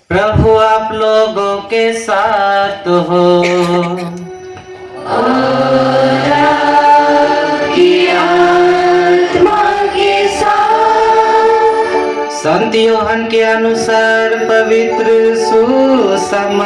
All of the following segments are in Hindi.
प्रभु आप लोगों के साथ हो। और आपकी आत्मा के साथ। संत यूहन्ना के अनुसार पवित्र सुसमाचार।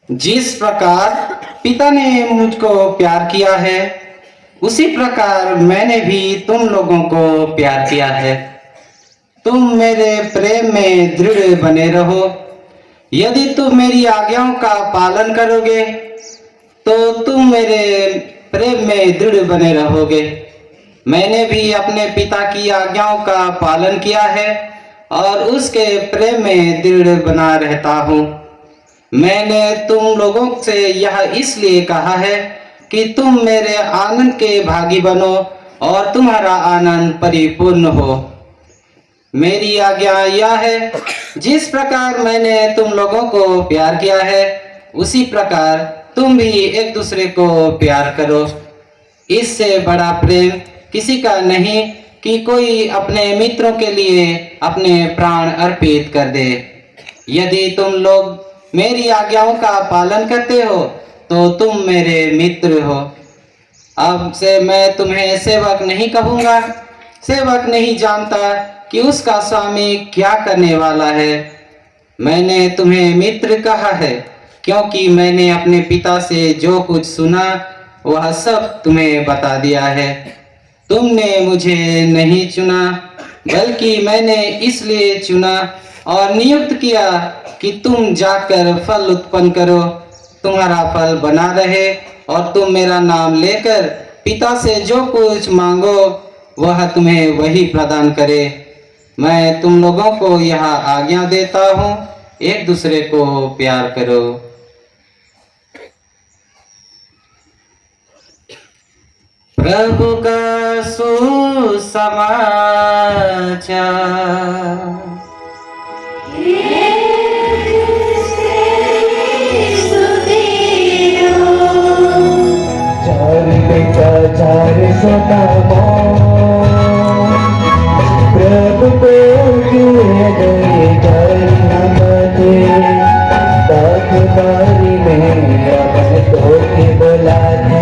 जिस प्रकार पिता ने मुझको प्यार किया है, उसी प्रकार मैंने भी तुम लोगों को प्यार किया है। तुम मेरे प्रेम में दृढ़ बने रहो। यदि तुम मेरी आज्ञाओं का पालन करोगे तो तुम मेरे प्रेम में दृढ़ बने रहोगे। मैंने भी अपने पिता की आज्ञाओं का पालन किया है और उसके प्रेम में दृढ़ बना रहता हूँ। मैंने तुम लोगों से यह इसलिए कहा है कि तुम मेरे आनंद के भागी बनो और तुम्हारा आनंद परिपूर्ण हो। मेरी आज्ञा यह है, जिस प्रकार मैंने तुम लोगों को प्यार किया है, उसी प्रकार तुम भी एक दूसरे को प्यार करो। इससे बड़ा प्रेम किसी का नहीं कि कोई अपने मित्रों के लिए अपने प्राण अर्पित कर दे। यदि तुम लोग मेरी आज्ञाओं का पालन करते हो तो तुम मेरे मित्र हो। अब से मैं तुम्हें सेवक नहीं कहूँगा। सेवक नहीं जानता कि उसका स्वामी क्या करने वाला है। मैंने तुम्हें मित्र कहा है, क्योंकि मैंने अपने पिता से जो कुछ सुना वह सब तुम्हें बता दिया है। तुमने मुझे नहीं चुना, बल्कि मैंने इसलिए चुना और नियुक्त किया कि तुम जाकर फल उत्पन्न करो, तुम्हारा फल बना रहे और तुम मेरा नाम लेकर पिता से जो कुछ मांगो वह तुम्हें वही प्रदान करे। मैं तुम लोगों को यह आज्ञा देता हूँ, एक दूसरे को प्यार करो। प्रभु का सुसमाचार। चार सदा प्रभु को ताकबारी में अपन तो के बुलाते।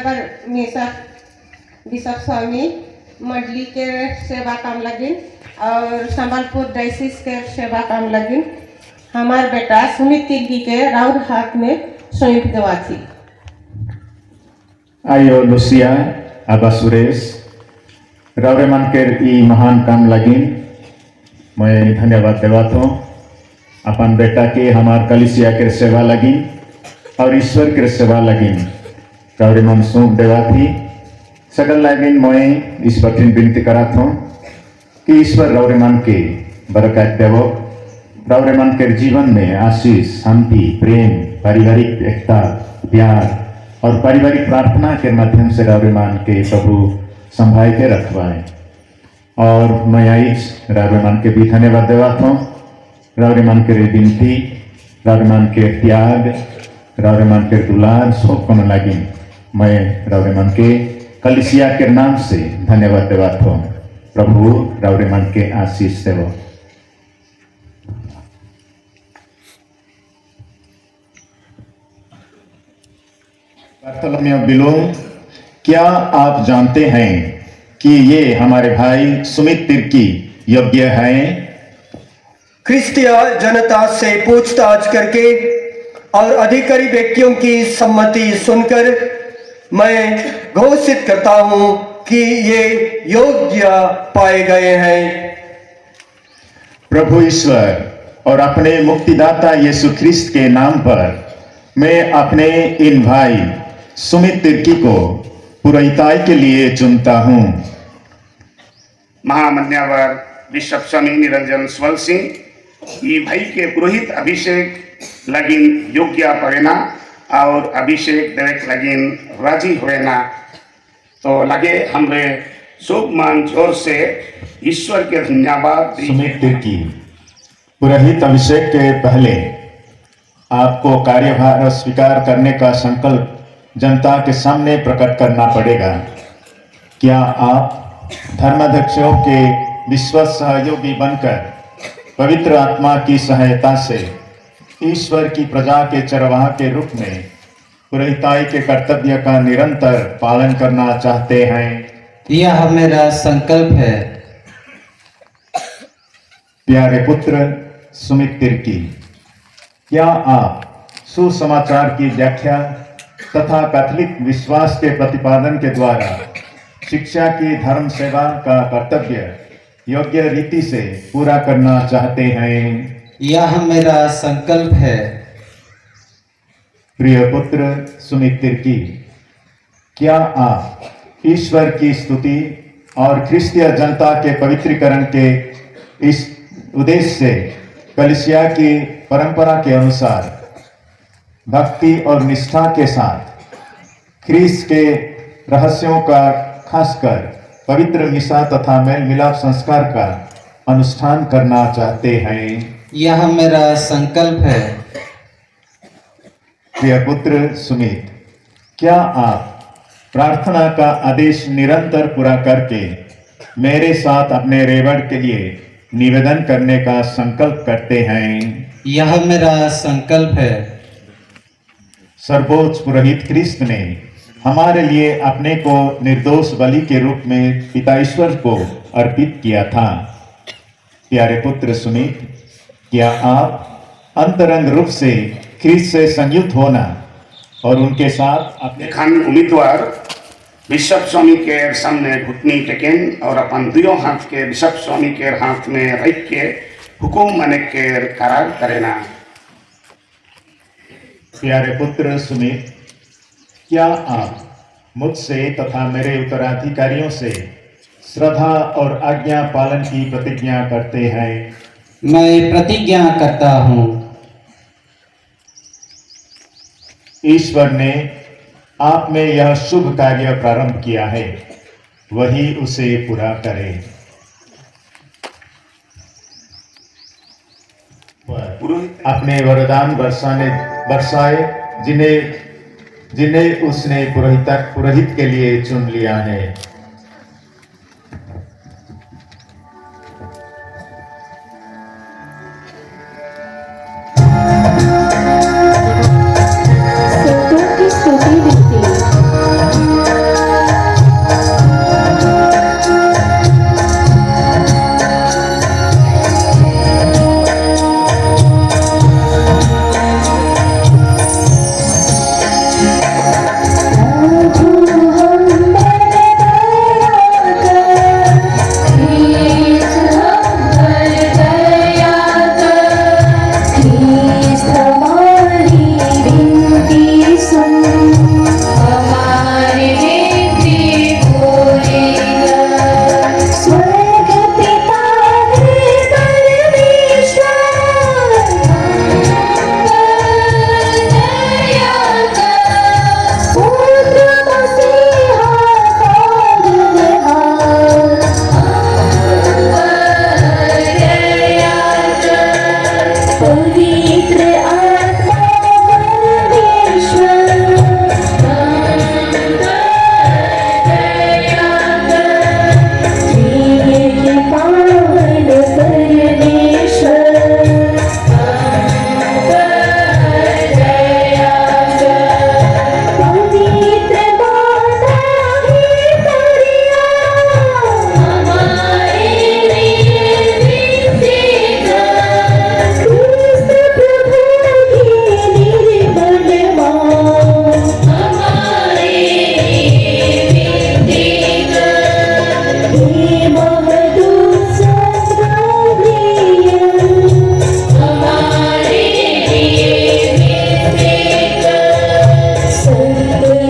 पर हमेशा बिशप स्वामी मंडली के सेवा काम लगिन और संबलपुर डायसिस के सेवा काम लगिन। हमार बेटा सुमित तिर्की के राउर हाथ में संयुक्त देवा थी। Ayo Lucia, Abah Suresh, Raureman Ker I महान काम लगिन मैं धन्यवाद देवात हूँ अपन बेटा के हमार कलिसिया के सेवा लगिन और ईश्वर के सेवा लगिन रौरेमान सौंप देवा थी सगल लगिन मैं इस बतिन विनती करात हूँ कि ईश्वर रौरेमान के बरकत देवो रौरेमान के जीवन में आशीष शांति प्रेम पारिवारिक एकता प्यार और पारिवारिक प्रार्थना के माध्यम से रौरेमान के प्रभु संभाल के रखवाएं और मैं आइज रौरेमान के भी धन्यवाद देवात हूँ रौरेमान के विनती रौरेमान के त्याग रौरेमान के दुलार सब कम लगी मैं रौरेमान के कलिसिया के नाम से धन्यवाद देवात हूँ प्रभु रौरेमान के आशीष देव। बार्थोलोमेव बिलोम, क्या आप जानते हैं कि ये हमारे भाई सुमित तिर्की योग्य हैं? क्रिस्तिया जनता से पूछताछ करके और अधिकारी व्यक्तियों की सम्मति सुनकर मैं घोषित करता हूं कि ये योग्य पाए गए हैं। प्रभु ईश्वर और अपने मुक्तिदाता यीशु ख्रिस्त के नाम पर मैं अपने इन भाई सुमित तिर्की को पुरोहिताई के लिए चुनता हूं। महामन्यावर बिशप स्वामी निरंजन स्वल सिंह ये भाई के पुरोहित अभिषेक लगिन योग्य पवेना और अभिषेक देवेक लगिन राजी होना तो लगे हमरे शुभ मान जोर से ईश्वर के धन्यवाद। सुमित तिर्की पुरोहित अभिषेक के पहले आपको कार्यभार स्वीकार करने का संकल्प जनता के सामने प्रकट करना पड़ेगा। क्या आप धर्माध्यक्षों के विश्वास सहयोगी बनकर पवित्र आत्मा की सहायता से ईश्वर की प्रजा के चरवाह के रूप में पुरोहिताई के कर्तव्य का निरंतर पालन करना चाहते हैं? यह मेरा संकल्प है। प्यारे पुत्र सुमित तिर्की, क्या आप सुसमाचार की व्याख्या तथा कैथोलिक विश्वास के प्रतिपादन के द्वारा शिक्षा की धर्म सेवा का कर्तव्य योग्य रीति से पूरा करना चाहते हैं? यह मेरा संकल्प है। प्रिय पुत्र सुमित तिर्की, क्या आप ईश्वर की स्तुति और ख्रिस्तीय जनता के पवित्रीकरण के इस उद्देश्य से कलिसिया की परंपरा के अनुसार भक्ति और निष्ठा के साथ ख्रीस्त के रहस्यों का खासकर पवित्र मिसा तथा मेल मिलाप संस्कार का अनुष्ठान करना चाहते हैं? यह मेरा संकल्प है। प्रिय पुत्र सुमित, क्या आप प्रार्थना का आदेश निरंतर पूरा करके मेरे साथ अपने रेवड़ के लिए निवेदन करने का संकल्प करते हैं? यह मेरा संकल्प है। सर्वोच्च पुरोहित ख्रिस्त ने हमारे लिए अपने को निर्दोष बलि के रूप में पिता ईश्वर को अर्पित किया था। प्यारे पुत्र सुमित, क्या आप अंतरंग रूप से ख्रिस्त से संयुक्त होना और उनके साथ अपने खान उम्मीदवार बिशप स्वामी के सामने घुटनी टेकेन और अपन दुयो हाथ के बिशप स्वामी के हाथ में रख के हुकुम माने के करार करेना? प्यारे पुत्र सुमित, क्या आप मुझसे तथा मेरे उत्तराधिकारियों से श्रद्धा और आज्ञा पालन की प्रतिज्ञा करते हैं? मैं प्रतिज्ञा करता हूँ। ईश्वर ने आप में यह शुभ कार्य प्रारंभ किया है, वही उसे पूरा करे। अपने वरदान बरसाए जिन्हें उसने पुरोहित के लिए चुन लिया है। स्तुति देते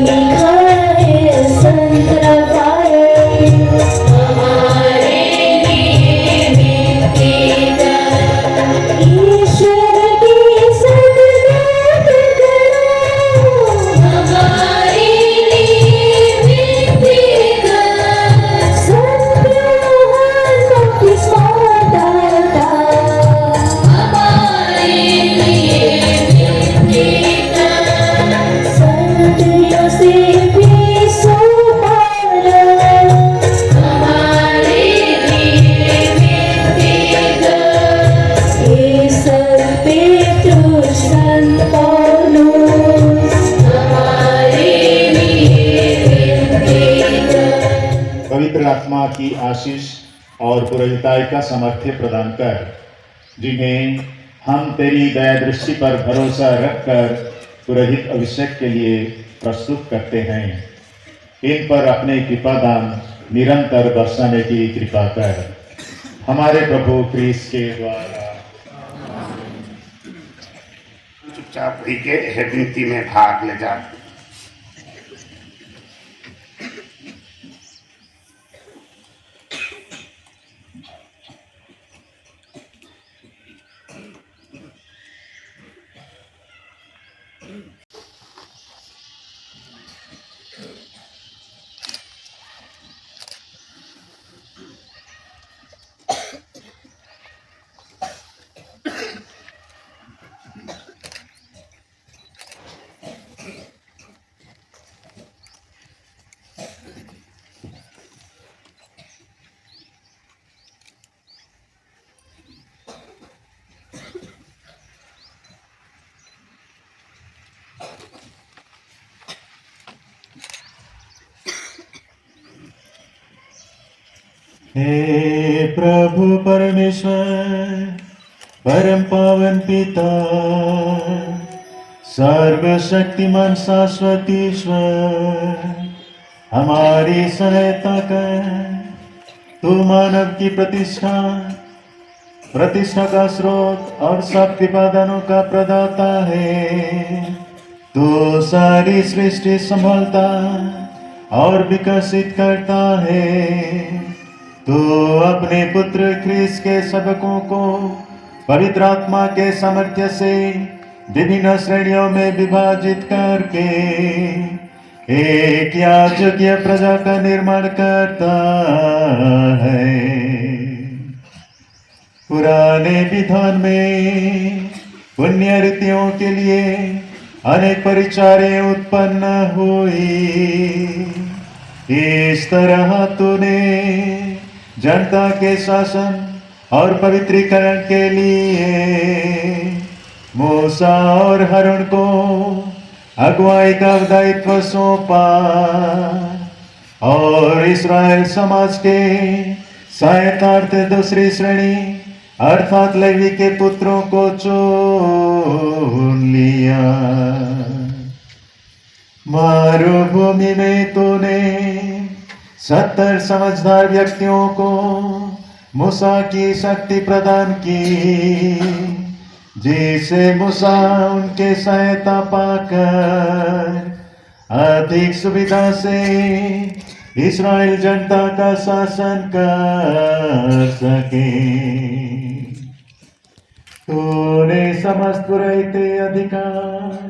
लिखा है संत रफाएल हमारे लिए विनती कर ईश्वर की सदगात करो हमारे लिए विनती कर संत योहान बपतिस्मा दाता हमारे लिए विनती कर संत योसेफ यीशु पालक हमारे लिए विनती कर ये संत पेट्रुस संत पौलुस हमारे लिए विनती कर पवित्र आत्मा की आशीष और पुरोहिताई का सामर्थ्य प्रदान कर, जिन्हें हम तेरी दया दृष्टि पर भरोसा रखकर पुरोहित अभिषेक के लिए प्रस्तुत करते हैं। इन पर अपने कृपादान निरंतर बरसाने की कृपा कर, हमारे प्रभु क्रिस्त के द्वारा। चुपचाप रही के है विनती में भाग ले जा। हे प्रभु परमेश्वर, परम पावन पिता, सर्वशक्तिमान शाश्वत ईश्वर, हमारी सहायता कर। तू मानव की प्रतिष्ठा का स्रोत और सब कृपादानों का प्रदाता है। तू सारी सृष्टि संभालता और विकसित करता है। तू अपने पुत्र ख्रीस्त के सबकों को पवित्र आत्मा के सामर्थ्य से विभिन्न श्रेणियों में विभाजित करके एक याजकीय प्रजा का निर्माण करता है। पुराने विधान में पुण्य रीतियों के लिए अनेक परिचारें उत्पन्न हुई। इस तरह तूने जनता के शासन और पवित्रीकरण के लिए मूसा और हारून को अगुवाई का दायित्व सौंपा और इस्राएल समाज के सहायतार्थ दूसरी श्रेणी अर्थात लेवी के पुत्रों को चुन लिया। मरुभूमि में तूने 70 समझदार व्यक्तियों को मूसा की शक्ति प्रदान की, जिसे मूसा उनके सहायता पाकर अधिक सुविधा से इस्राएल जनता का शासन कर सके। तूने समस्त पुरोहिती अधिकार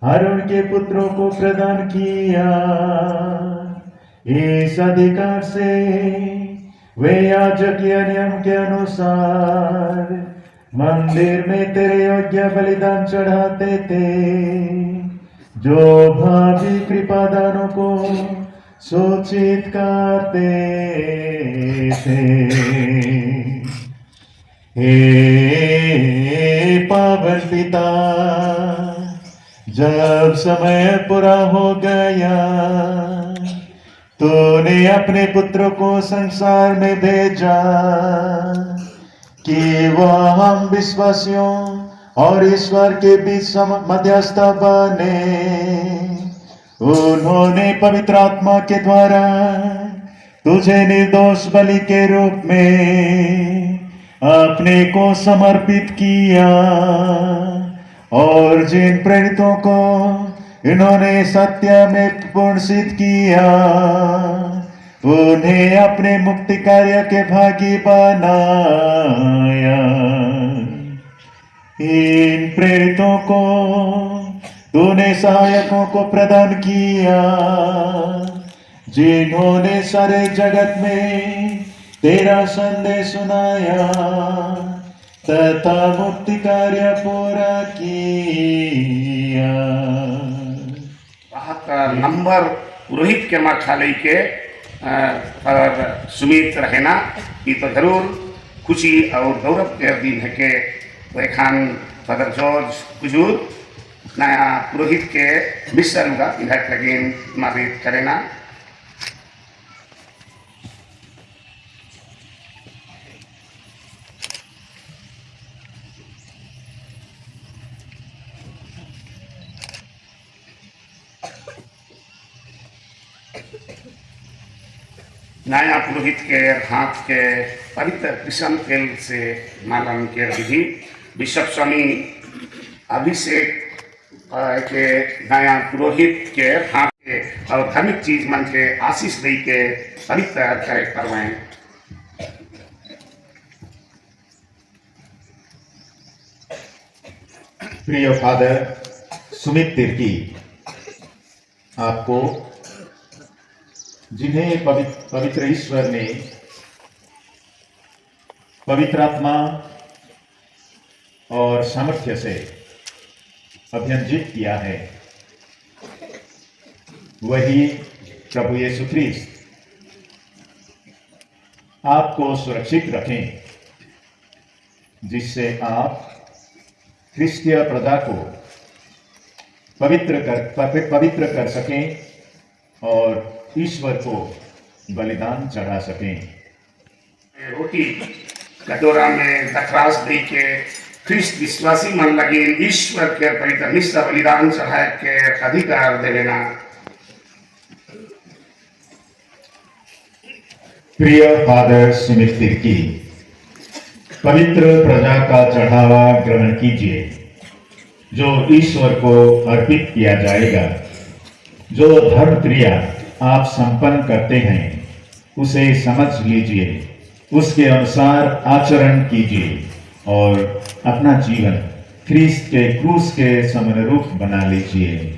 हारून के पुत्रों को प्रदान किया। इस अधिकार से वे याजकीय नियम के अनुसार मंदिर में तेरे योग्य बलिदान चढ़ाते थे, जो भावी कृपादानों को सूचित करते थे। हे पावन पिता, जब समय पूरा हो गया, तूने अपने पुत्र को संसार में भेजा कि वह हम विश्वासियों और ईश्वर के बीच मध्यस्थ बने। उन्होंने पवित्र आत्मा के द्वारा तुझे निर्दोष बलि के रूप में अपने को समर्पित किया और जिन प्रेरितों को इन्होंने सत्य में पूर्ण सिद्ध किया, उन्हें अपने मुक्ति कार्य के भागी बनाया। इन प्रेरितों को तूने सहायकों को प्रदान किया, जिन्होंने सारे जगत में तेरा संदेश सुनाया तथा मुक्ति कार्य पूरा किया। 72 नंबर पुरोहित के माखालय के पर सुमित रहना ये तो जरूर खुशी और गौरव के दिन है के वैखान फादर जॉर्ज हुजूर नया पुरोहित के मिशन का इधर लगिन मारित करेना। नया पुरोहित के हाथ के पवित्र कृष्ण तेल से मालन के विधि बिशप स्वामी अभिषेक के नया पुरोहित के हाथ के और धार्मिक चीज मन के आशीष दे के पवित्र कार्य करवाएं। प्रिय फादर सुमित तिर्की, आपको जिन्हें पवित्र ईश्वर ने पवित्र आत्मा और सामर्थ्य से अभियंजित किया है, वही प्रभु यीशु ख्रीस्त आपको सुरक्षित रखें, जिससे आप ख्रिस्तीय प्रजा को पवित्र कर सकें और ईश्वर को बलिदान चढ़ा सकें। रोटी कटोरा में दखरास दे के ख्रिस्त विश्वासी मन लगे ईश्वर के पवित्र निष्ठा बलिदान चढ़ाए के अधिकार दे लेना। प्रिय फादर सुमित तिर्की, पवित्र प्रजा का चढ़ावा ग्रहण कीजिए जो ईश्वर को अर्पित किया जाएगा। जो धर्म क्रिया आप संपन्न करते हैं उसे समझ लीजिए, उसके अनुसार आचरण कीजिए और अपना जीवन ख्रीस्त के क्रूस के समनुरूप बना लीजिए।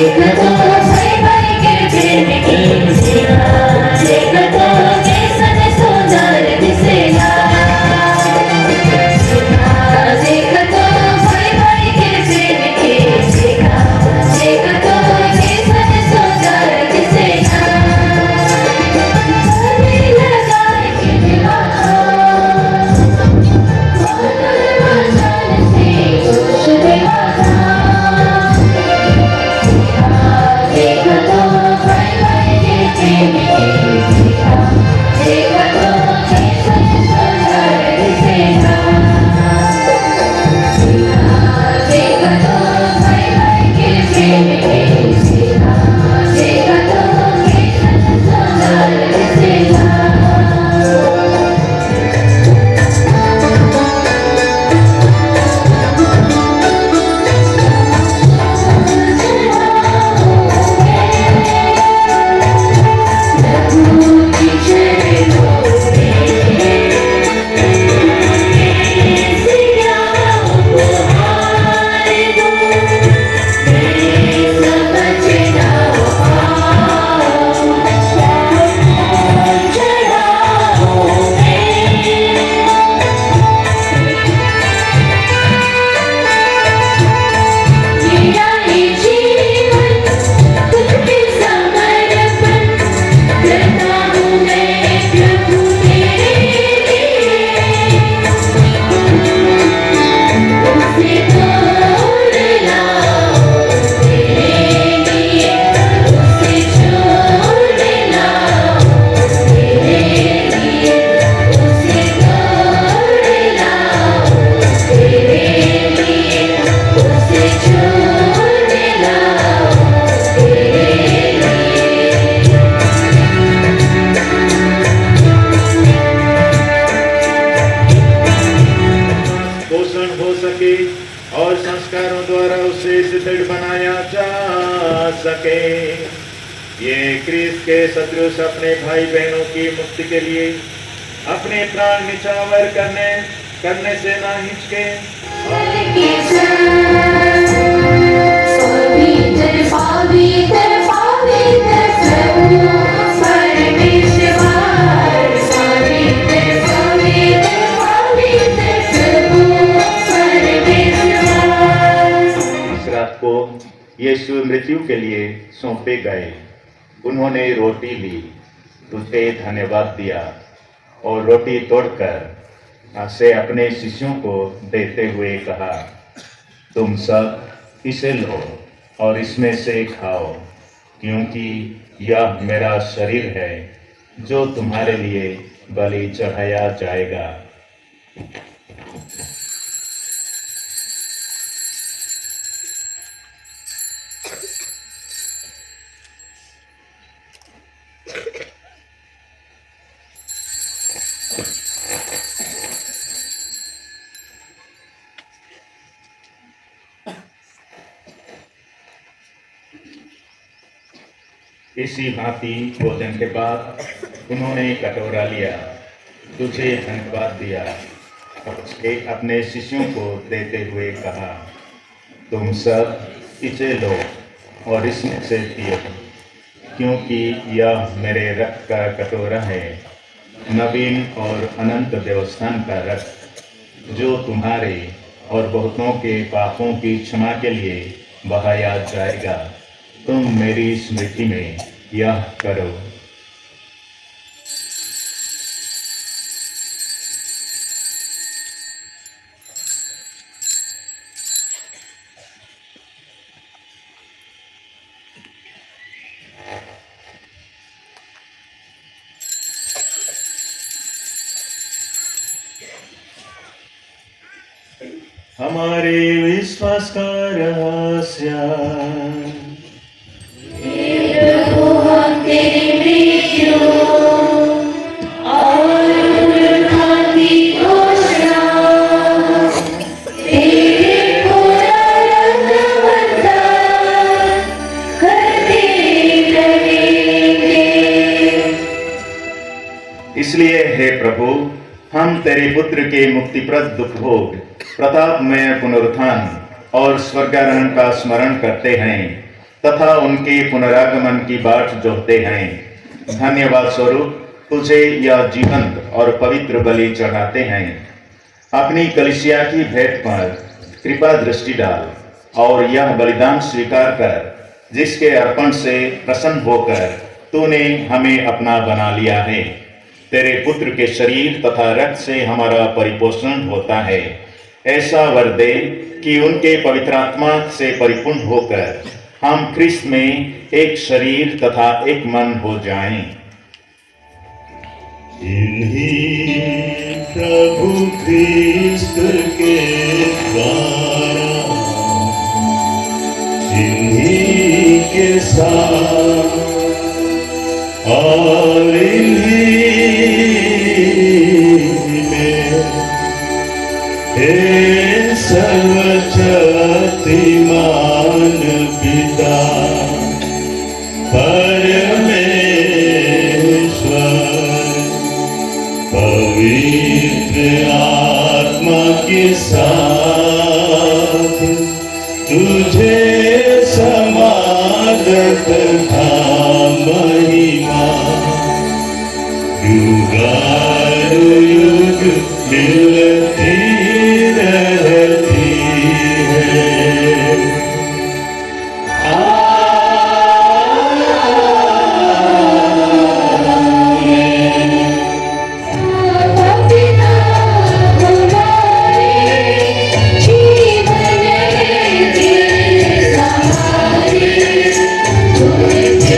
देखो ये क्रिस्त के सदृश अपने भाई बहनों की मुक्ति के लिए अपने प्राण निछावर करने से ना हिचके। इस रात को यीशु मृत्यु के लिए सौंपे गए। उन्होंने रोटी ली, उसे धन्यवाद दिया और रोटी तोड़कर से अपने शिष्यों को देते हुए कहा, तुम सब इसे लो और इसमें से खाओ, क्योंकि यह मेरा शरीर है जो तुम्हारे लिए बलि चढ़ाया जाएगा। इसी भांति भोजन के बाद उन्होंने कटोरा लिया, तुझे धन्यवाद दिया और उसे अपने शिष्यों को देते हुए कहा, तुम सब इसे लो और इसमें से पियो, क्योंकि यह मेरे रक्त का कटोरा है, नवीन और अनंत देवस्थान का रक्त, जो तुम्हारे और बहुतों के पापों की क्षमा के लिए बहाया जाएगा। तुम मेरी स्मृति में यह करो। हमारे विश्वास का रहस्य, इसलिए हे प्रभु, हम तेरे पुत्र के मुक्तिप्रद दुख भोग, प्रतापमय पुनरुत्थान और स्वर्गारोहण का स्मरण करते हैं तथा उनके पुनरागमन की बाट जोहते हैं। धन्यवाद स्वरूप तुझे यह जीवंत और पवित्र बलि चढ़ाते हैं। अपनी कलीसिया की भेंट पर कृपा दृष्टि डाल और यह बलिदान स्वीकार कर, जिसके अर्पण से प्रसन्न होकर तूने हमें अपना बना लिया है। तेरे पुत्र के शरीर तथा रक्त से हमारा परिपोषण होता है। ऐसा वर दे कि उनके पवित्र आत्मा से परिपूर्ण होकर हम ख्रिस्त में एक शरीर तथा एक मन हो जाएं। इन्हीं प्रभु ख्रिस्त के द्वारा, इन्हीं के साथ और इन्हीं में हे सर्वशक्तिमान पिता परमेश्वर, पवित्र आत्मा के साथ तुझे समागत था महिमा, युगानुयुग मिलती रहती है। जीवन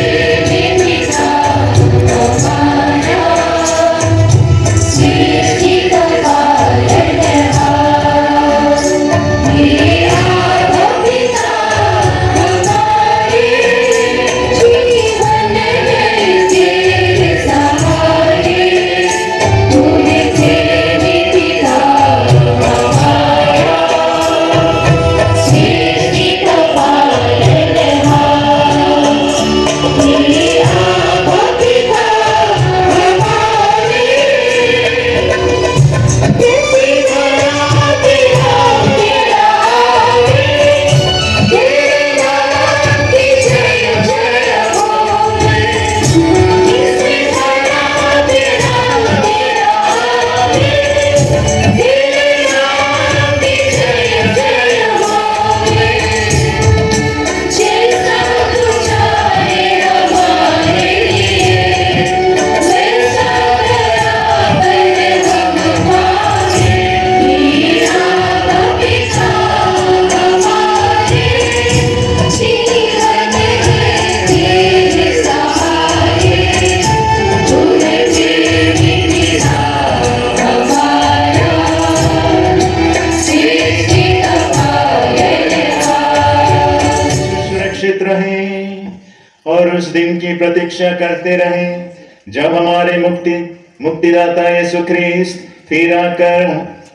प्रतीक्षा करते रहें जब हमारे मुक्तिदाता यीशु ख्रिस्त फिर आकर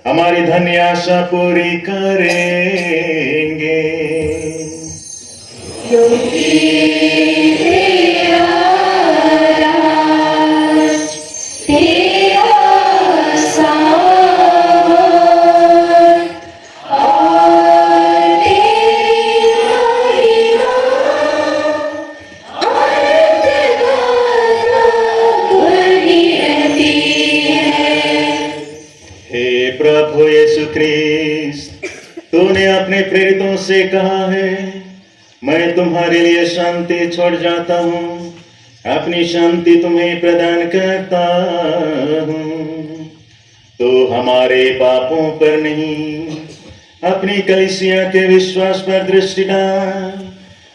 हमारी धन्य आशा पूरी करेंगे। प्रभु यीशु ख्रिस्त, तूने अपने प्रेरितों से कहा है, मैं तुम्हारे लिए शांति छोड़ जाता हूँ, अपनी शांति तुम्हें प्रदान करता हूँ। तो हमारे पापों पर नहीं, अपनी कलीसिया के विश्वास पर दृष्टि डाल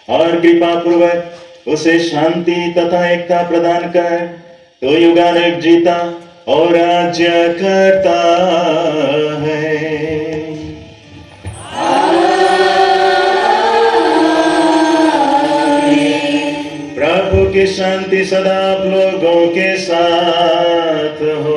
और कृपा पूर्वक उसे शांति तथा एकता प्रदान कर, तो युगानुयुग जीता और राज्य करता है। प्रभु की शांति सदा आप लोगों के साथ हो।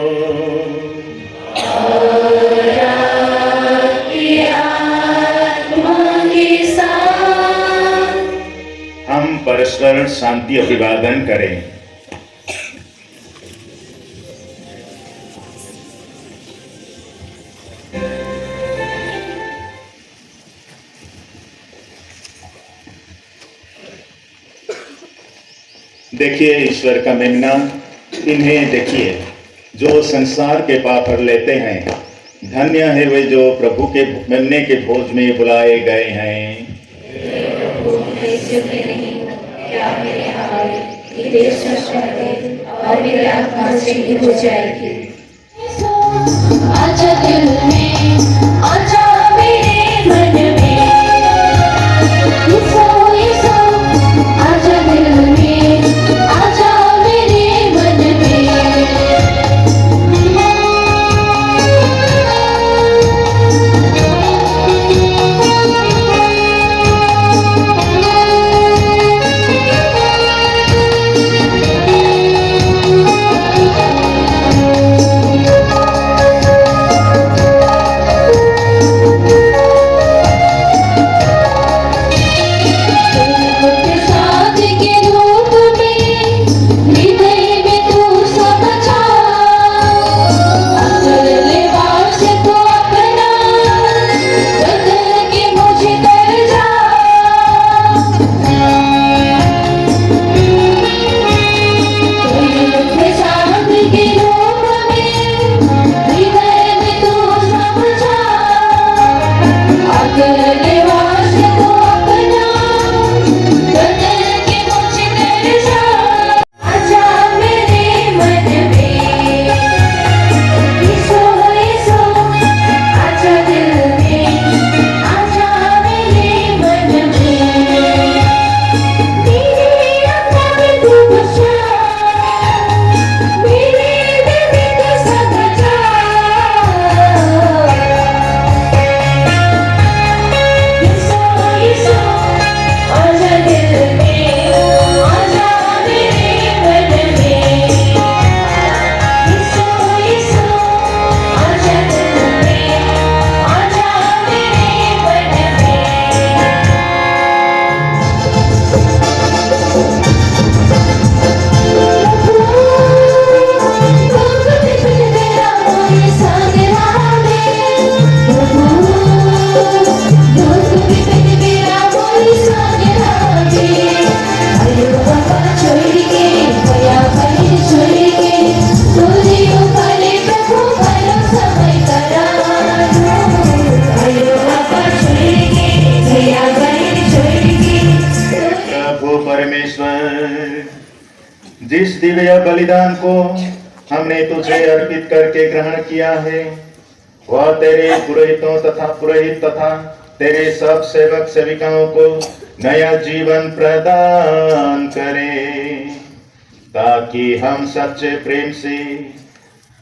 हम परस्पर शांति अभिवादन करें। देखिए ईश्वर का मेमना, इन्हें देखिए जो संसार के पाप हर लेते हैं। धन्य है वे जो प्रभु के मेमने के भोज में बुलाए गए हैं। आजा दिल में, आजा मेरे मन में, यीशु यीशु आजा दिल में, आजा मेरे मन जिस दिव्य बलिदान को हमने तुझे अर्पित करके ग्रहण किया है, वह तेरे पुरोहित तथा तेरे सब सेवक सेविकाओं को नया जीवन प्रदान करे, ताकि हम सच्चे प्रेम से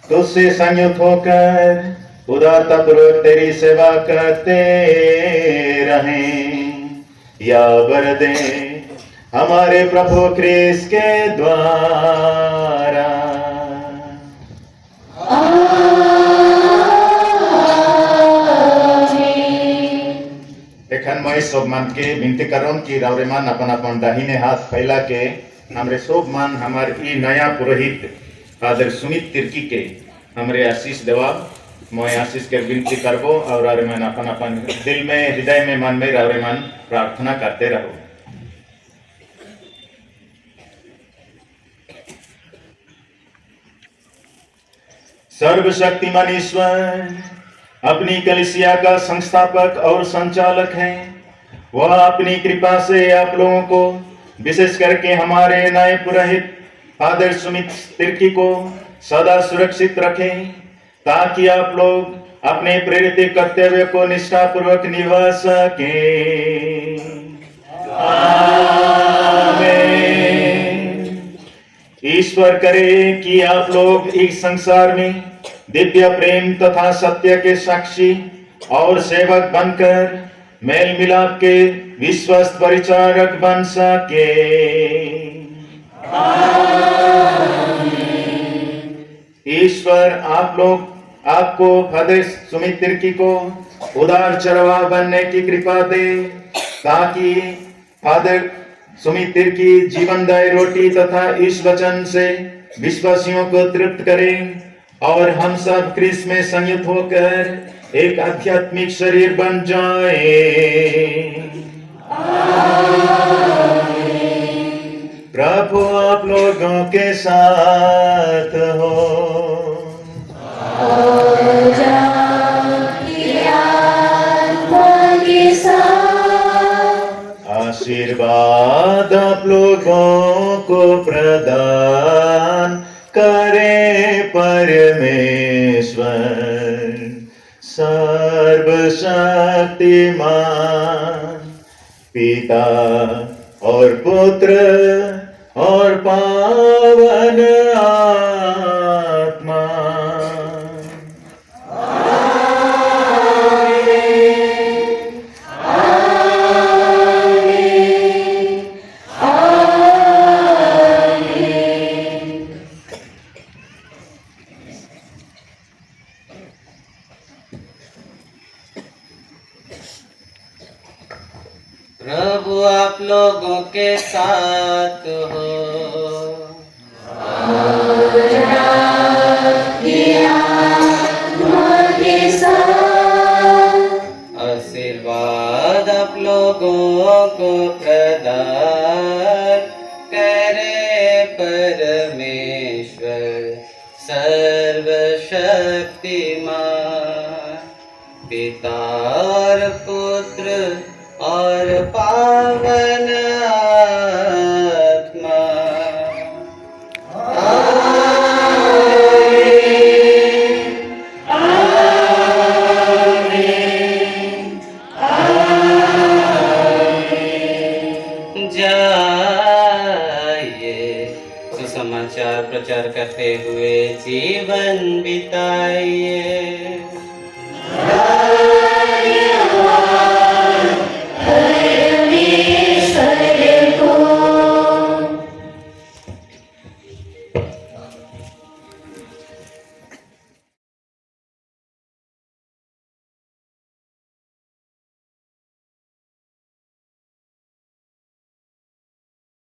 तुझसे संयुक्त होकर उदारतापूर्वक तेरी सेवा करते रहें। या वर दे हमारे प्रभु क्रिस्त के द्वारा। एखन मैं सब मान के विनती करूं कि रावरे मान अपन अपन दाहिने हाथ फैला के हमरे सब मान हमार ई नया पुरोहित फादर सुमित तिर्की के हमरे आशीष देवा। मैं आशीष के विनती करबो और रावरे मान अपन अपन दिल में हृदय में मन में रावरे मान प्रार्थना करते रहो। सर्वशक्तिमान ईश्वर अपनी कलीसिया का संस्थापक और संचालक है। वह अपनी कृपा से आप लोगों को विशेष करके हमारे नए पुरोहित फादर सुमित तिर्की को सदा सुरक्षित रखें, ताकि आप लोग अपने प्रेरित कर्तव्य को निष्ठापूर्वक निभा सकें। आमीन। ईश्वर करे कि आप लोग इस संसार में दिव्य प्रेम तथा सत्य के साक्षी और सेवक बनकर मेल मिलाप के विश्वस्त परिचारक बन सके। ईश्वर आपको फादर सुमित तिर्की को उदार चरवा बनने की कृपा दे, ताकि फादर सुमित तिर्की जीवनदायी रोटी तथा इस वचन से विश्वासियों को तृप्त करें और हम सब क्रिस्त में संयुक्त होकर एक आध्यात्मिक शरीर बन जाएं। प्रभु आप लोगों के साथ हो। आशीर्वाद आप लोगों को प्रदान करे परमेश्वर सर्वशक्तिमान पिता और पुत्र और पावन आत्मा। प्रभु आप लोगों के साथ हो। आशीर्वाद आप लोगों को प्रदान करे परमेश्वर सर्वशक्तिमान पिता और पुत्र और पावन आत्मा। जाइए सुसमाचार प्रचार करते हुए जीवन बिताइए।